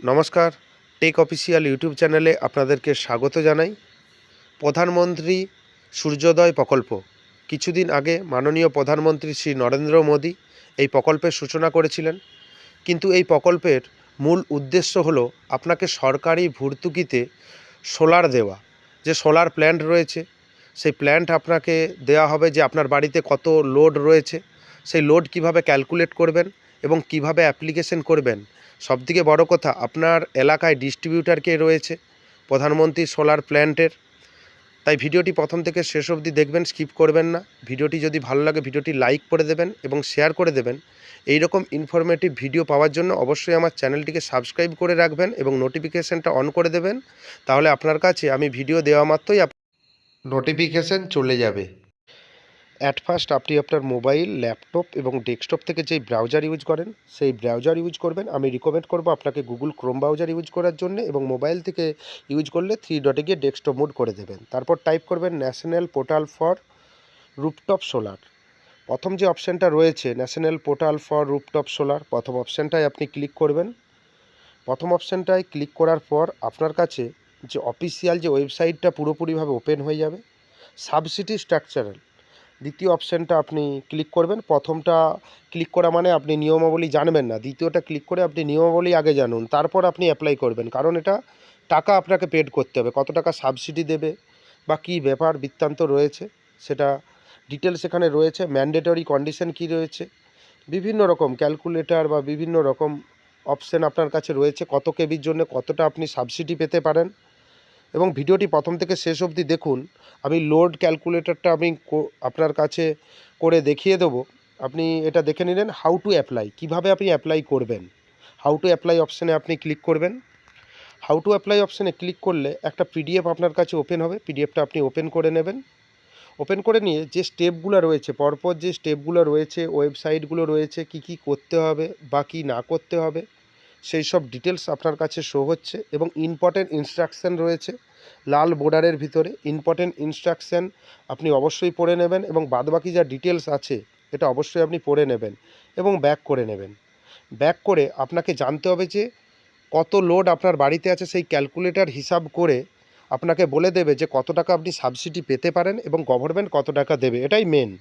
নমস্কার, take official YouTube চ্যানেলে আপনাদেরকে স্বাগত জানাই। প্রধানমন্ত্রী সূর্যোদয় প্রকল্প কিছুদিন আগে মাননীয় প্রধানমন্ত্রী শ্রী নরেন্দ্র মোদী এই প্রকল্পের সূচনা করেছিলেন। কিন্তু এই প্রকল্পের মূল উদ্দেশ্য হলো আপনাকে সরকারি ভর্তুকিতে সোলার দেওয়া। যে সোলার প্ল্যান্ট রয়েছে সেই প্ল্যান্ট আপনাকে দেওয়া হবে, যে আপনার বাড়িতে কত লোড রয়েছে সেই লোড কিভাবে ক্যালকুলেট করবেন এবং কিভাবে অ্যাপ্লিকেশন করবেন। সবথেকে বড় কথা, আপনার এলাকায় ডিস্ট্রিবিউটার কে রয়েছে প্রধানমন্ত্রী সোলার প্ল্যান্টের। তাই ভিডিওটি প্রথম থেকে শেষ অবধি দেখবেন, স্কিপ করবেন না। ভিডিওটি যদি ভালো লাগে ভিডিওটি লাইক করে দেবেন এবং শেয়ার করে দেবেন। এই রকম ইনফরমেটিভ ভিডিও পাওয়ার জন্য অবশ্যই আমার চ্যানেলটিকে সাবস্ক্রাইব করে রাখবেন এবং নোটিফিকেশানটা অন করে দেবেন। তাহলে আপনার কাছে আমি ভিডিও দেওয়া মাত্রই নোটিফিকেশান চলে যাবে। অ্যাট ফার্স্ট আপনি আপনার মোবাইল, ল্যাপটপ এবং ডেস্কটপ থেকে যেই ব্রাউজার ইউজ করেন সেই ব্রাউজার ইউজ করবেন। আমি রিকমেন্ড করব আপনাকে গুগল ক্রোম ব্রাউজার ইউজ করার জন্য, এবং মোবাইল থেকে ইউজ করলে 3 ডটে গিয়ে ডেস্কটপ মোড করে দেবেন। তারপর টাইপ করবেন national portal for rooftop solar. প্রথম যে অপশানটা রয়েছে national portal for rooftop solar, প্রথম অপশানটায় আপনি ক্লিক করবেন। প্রথম অপশানটায় ক্লিক করার পর আপনার কাছে যে অফিসিয়াল যে ওয়েবসাইটটা পুরোপুরিভাবে ওপেন হয়ে যাবে। সাবসিডি স্ট্রাকচারাল দ্বিতীয় অপশানটা আপনি ক্লিক করবেন। প্রথমটা ক্লিক করা মানে আপনি নিয়মাবলী জানবেন না, দ্বিতীয়টা ক্লিক করে আপনি নিয়মাবলী আগে জানুন, তারপর আপনি অ্যাপ্লাই করবেন। কারণ এটা টাকা আপনাকে পেড করতে হবে, কত টাকা সাবসিডি দেবে বা কী ব্যাপার বৃত্তান্ত রয়েছে সেটা ডিটেলস এখানে রয়েছে। ম্যান্ডেটরি কন্ডিশন কী রয়েছে, বিভিন্ন রকম ক্যালকুলেটর বা বিভিন্ন রকম অপশান আপনার কাছে রয়েছে, কত কেবির জন্য কতটা আপনি সাবসিডি পেতে পারেন। এবং ভিডিওটি প্রথম থেকে শেষ অবধি দেখুন। আমি লোড ক্যালকুলেটরটা আমি আপনার কাছে করে দেখিয়ে দেবো। আপনি এটা দেখে নিলেন। হাউ টু অ্যাপ্লাই, কীভাবে আপনি অ্যাপ্লাই করবেন। হাউ টু অ্যাপ্লাই অপশানে আপনি ক্লিক করবেন। হাউ টু অ্যাপ্লাই অপশানে ক্লিক করলে একটা পিডিএফ আপনার কাছে ওপেন হবে, পিডিএফটা আপনি ওপেন করে নেবেন। ওপেন করে নিয়ে যে স্টেপগুলো রয়েছে, পরপর যে স্টেপগুলো রয়েছে, ওয়েবসাইটগুলো রয়েছে, কি কি করতে হবে বা কী না করতে হবে সেই সব ডিটেলস আপনার কাছে শো হচ্ছে। এবং ইম্পর্টেন্ট ইনস্ট্রাকশান রয়েছে লাল বর্ডারের ভিতরে। ইম্পর্টেন্ট ইনস্ট্রাকশান আপনি অবশ্যই পড়ে নেবেন এবং বাদবাকি যা ডিটেলস আছে এটা অবশ্যই আপনি পড়ে নেবেন এবং ব্যাক করে নেবেন। ব্যাক করে আপনাকে জানতে হবে যে কত লোড আপনার বাড়িতে আছে, সেই ক্যালকুলেটর হিসাব করে আপনাকে বলে দেবে যে কত টাকা আপনি সাবসিডি পেতে পারেন এবং গভর্নমেন্ট কত টাকা দেবে। এটাই মেন।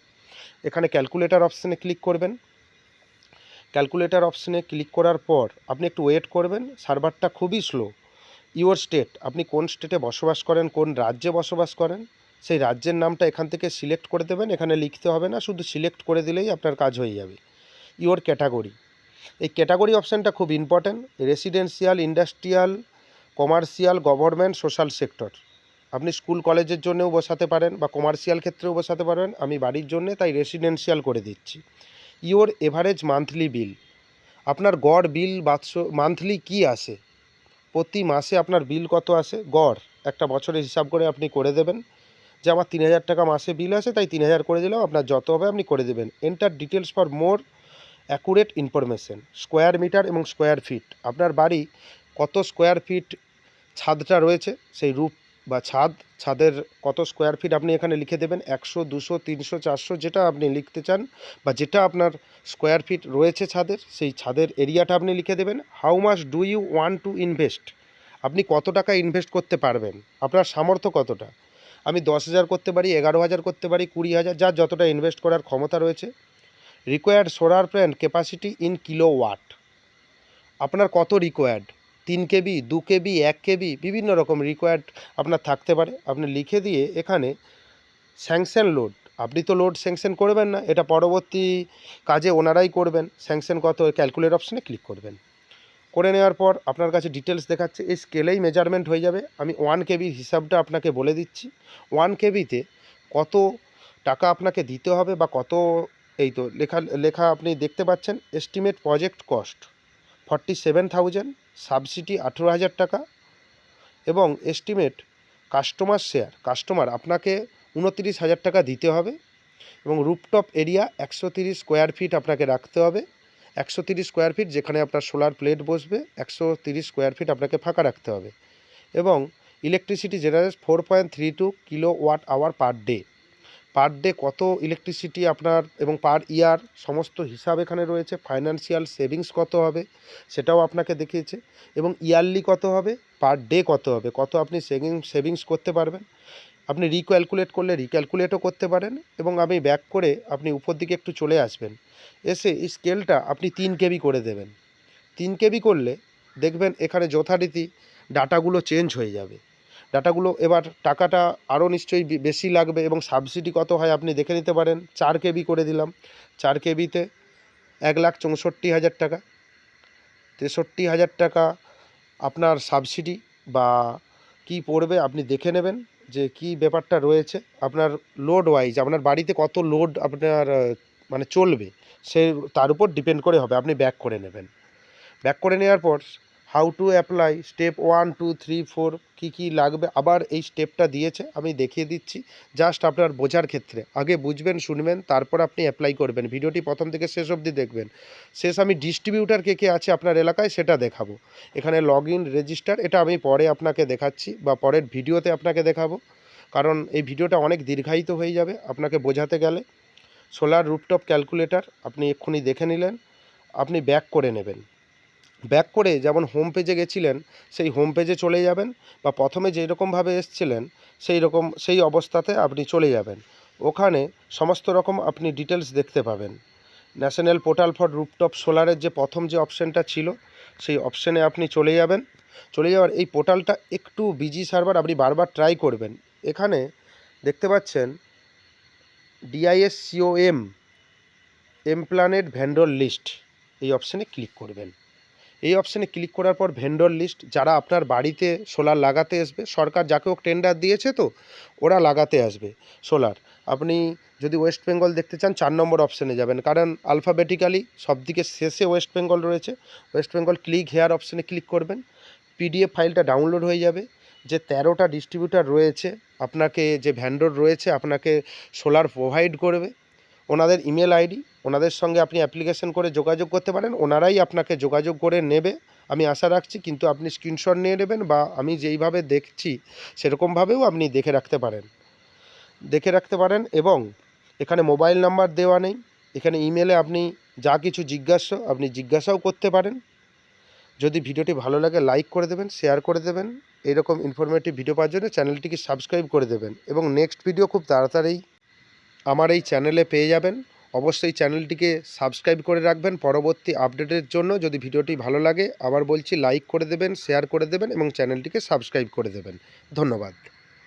এখানে ক্যালকুলেটর অপশানে ক্লিক করবেন। ক্যালকুলেটর অপশানে ক্লিক করার পর আপনি একটু ওয়েট করবেন, সার্ভারটা খুবই স্লো। ইওর স্টেট, আপনি কোন স্টেটে বসবাস করেন, কোন রাজ্যে বসবাস করেন সেই রাজ্যের নামটা এখান থেকে সিলেক্ট করে দেবেন। এখানে লিখতে হবে না, শুধু সিলেক্ট করে দিলেই আপনার কাজ হয়ে যাবে। ইওর ক্যাটাগরি, এই ক্যাটাগরি অপশানটা খুব important. Residential, industrial, commercial, government, social sector. আপনি স্কুল কলেজের জন্যও বসাতে পারেন বা কমার্শিয়াল ক্ষেত্রেও বসাতে পারেন। আমি বাড়ির জন্য তাই রেসিডেন্সিয়াল করে দিচ্ছি। ইওর এভারেজ মান্থলি বিল, আপনার গড় বিল মান্থলি কি আসে, প্রতি মাসে আপনার বিল কত আসে গড় একটা বছরের হিসাব করে আপনি করে দেবেন। যে আমার 3000 টাকা মাসে বিল আসে তাই 3000 করে দিলাম, আপনার যত হবে আপনি করে দেবেন। Enter details for more accurate information. Square metre এবং স্কোয়ার ফিট, আপনার বাড়ি কত স্কোয়ার ফিট ছাদটা রয়েছে, সেই রূপ বা ছাদের কত স্কোয়ার ফিট আপনি এখানে লিখে দেবেন। 100, 200, 300, 400 যেটা আপনি লিখতে চান বা যেটা আপনার স্কোয়ার ফিট রয়েছে ছাদের, সেই ছাদের এরিয়াটা আপনি লিখে দেবেন। How much do you want to invest, আপনি কত টাকা ইনভেস্ট করতে পারবেন, আপনার সামর্থ্য কতটা। আমি 10,000 করতে পারি, 11,000 করতে পারি, 20,000, যার যতটা ইনভেস্ট করার ক্ষমতা রয়েছে। Required solar plant capacity in kilowatt, আপনার কত রিকোয়ার্ড, 3 কেবি, 2 কেবি, 1 কেবি, বিভিন্ন রকম রিকোয়ার্ড আপনার থাকতে পারে। আপনি লিখে দিয়ে এখানে স্যাংশন লোড, আপনি তো লোড স্যাংশন করবেন না, এটা পরবর্তী কাজে ওনারাই করবেন। স্যাংশন কত, ক্যালকুলেট অপশানে ক্লিক করবেন। করে নেওয়ার পর আপনার কাছে ডিটেলস দেখাচ্ছে, এই স্কেলেই মেজারমেন্ট হয়ে যাবে। আমি 1 কেবির হিসাবটা আপনাকে বলে দিচ্ছি। 1 কেবিতে কত টাকা আপনাকে দিতে হবে বা কত, এই তো লেখা আপনি দেখতে পাচ্ছেন। এস্টিমেট প্রজেক্ট কস্ট 47,000, সাবসিডি 18,000 টাকা এবং এস্টিমেট কাস্টমার শেয়ার, কাস্টমার আপনাকে 29,000 টাকা দিতে হবে। এবং রুফটপ এরিয়া 130 স্কোয়ার ফিট আপনাকে রাখতে হবে। 130 স্কোয়ার ফিট যেখানে আপনার সোলার প্লেট বসবে, 130 স্কোয়ার ফিট আপনাকে ফাঁকা রাখতে হবে। এবং electricity generate 4.32 kilowatt hour per day. Per day কত ইলেকট্রিসিটি আপনার এবং পার ইয়ার সমস্ত হিসাব এখানে রয়েছে। ফাইন্যান্সিয়াল সেভিংস কত হবে সেটাও আপনাকে দেখিয়েছে, এবং ইয়ারলি কত হবে, পার ডে কত হবে, কত আপনি সেভিংস করতে পারবেন। আপনি রিক্যালকুলেট করলে রিক্যালকুলেটও করতে পারেন, এবং আমি ব্যাক করে আপনি উপর দিকে একটু চলে আসবেন, এসে এই স্কেলটা আপনি 3 কেবি করে দেবেন। 3 কেবি করলে দেখবেন এখানে যথারীতি ডাটাগুলো চেঞ্জ হয়ে যাবে। ডাটাগুলো এবার টাকাটা আরও নিশ্চয়ই বেশি লাগবে, এবং সাবসিডি কত হয় আপনি দেখে নিতে পারেন। 4 কেবি করে দিলাম, 4 কেবিতে 1,64,000 টাকা, 63,000 টাকা আপনার সাবসিডি বা কি পড়বে আপনি দেখে নেবেন যে কি ব্যাপারটা রয়েছে। আপনার লোড ওয়াইজ আপনার বাড়িতে কত লোড আপনার মানে চলবে, সে তার উপর ডিপেন্ড করে হবে। আপনি ব্যাক করে নেবেন। ব্যাক করে নেওয়ার পর হাউ টু অ্যাপ্লাই স্টেপ 1 2 3 4 কী কী লাগবে, আবার এই স্টেপটা দিয়েছে আমি দেখিয়ে দিচ্ছি জাস্ট আপনার বোঝার ক্ষেত্রে। আগে বুঝবেন, শুনবেন, তারপর আপনি অ্যাপ্লাই করবেন। ভিডিওটি প্রথম থেকে শেষ অবধি দেখবেন। শেষ আমি ডিস্ট্রিবিউটার কে কে আছে আপনার এলাকায় সেটা দেখাবো। এখানে লগ ইন রেজিস্টার, এটা আমি পরে আপনাকে দেখাচ্ছি বা পরের ভিডিওতে আপনাকে দেখাবো, কারণ এই ভিডিওটা অনেক দীর্ঘায়িত হয়ে যাবে আপনাকে বোঝাতে গেলে। সোলার রুফটপ ক্যালকুলেটর আপনি এক্ষুনি দেখে নিলেন, আপনি ব্যাক করে নেবেন। ব্যাক করে যেমন হোম পেজে গেছিলেন সেই হোম পেজে চলে যাবেন, বা প্রথমে যেই রকমভাবে এসছিলেন সেই অবস্থাতে আপনি চলে যাবেন। ওখানে সমস্ত রকম আপনি ডিটেলস দেখতে পাবেন। ন্যাশনাল পোর্টাল ফর রুফটপ সোলারের যে প্রথম যে অপশানটা ছিল সেই অপশানে আপনি চলে যাবেন। চলে যাওয়ার এই পোর্টালটা একটু বিজি সার্ভার, আপনি বারবার ট্রাই করবেন। এখানে দেখতে পাচ্ছেন DISCOM এমপ্ল্যানেড ভেন্ডর লিস্ট, এই অপশানে ক্লিক করবেন। এই অপশানে ক্লিক করার পর ভেন্ডর লিস্ট, যারা আপনার বাড়িতে সোলার লাগাতে আসবে, সরকার যাকেও টেন্ডার দিয়েছে তো ওরা লাগাতে আসবে সোলার। আপনি যদি ওয়েস্ট বেঙ্গল দেখতে চান 4 নম্বর অপশানে যাবেন, কারণ আলফাবেটিক্যালি সবদিকে শেষে ওয়েস্ট বেঙ্গল রয়েছে। ওয়েস্ট বেঙ্গল ক্লিক হেয়ার অপশানে ক্লিক করবেন, PDF ফাইলটা ডাউনলোড হয়ে যাবে। যে 13টা ডিস্ট্রিবিউটার রয়েছে আপনাকে, যে ভেন্ডর রয়েছে আপনাকে সোলার প্রোভাইড করবে, ওনাদের ইমেল আইডি, ওনাদের সঙ্গে আপনি অ্যাপ্লিকেশন করে যোগাযোগ করতে পারেন, ওনারাই আপনাকে যোগাযোগ করে নেবে আমি আশা রাখছি। কিন্তু আপনি স্ক্রিনশট নিয়ে নেবেন, বা আমি যেইভাবে দেখছি সেরকমভাবেও আপনি দেখে রাখতে পারেন। এবং এখানে মোবাইল নাম্বার দেওয়া নেই, এখানে ইমেলে আপনি যা কিছু আপনি জিজ্ঞাসাও করতে পারেন। যদি ভিডিওটি ভালো লাগে লাইক করে দেবেন, শেয়ার করে দেবেন। এরকম ইনফরমেটিভ ভিডিও পাওয়ার জন্য চ্যানেলটিকে সাবস্ক্রাইব করে দেবেন, এবং নেক্সট ভিডিও খুব তাড়াতাড়ি আমার এই চ্যানেলে পেয়ে যাবেন। অবশ্যই চ্যানেলটিকে সাবস্ক্রাইব করে রাখবেন পরবর্তী আপডেটের জন্য। যদি ভিডিওটি ভালো লাগে আবার বলছি লাইক করে দেবেন, শেয়ার করে দেবেন এবং চ্যানেলটিকে সাবস্ক্রাইব করে দেবেন। ধন্যবাদ।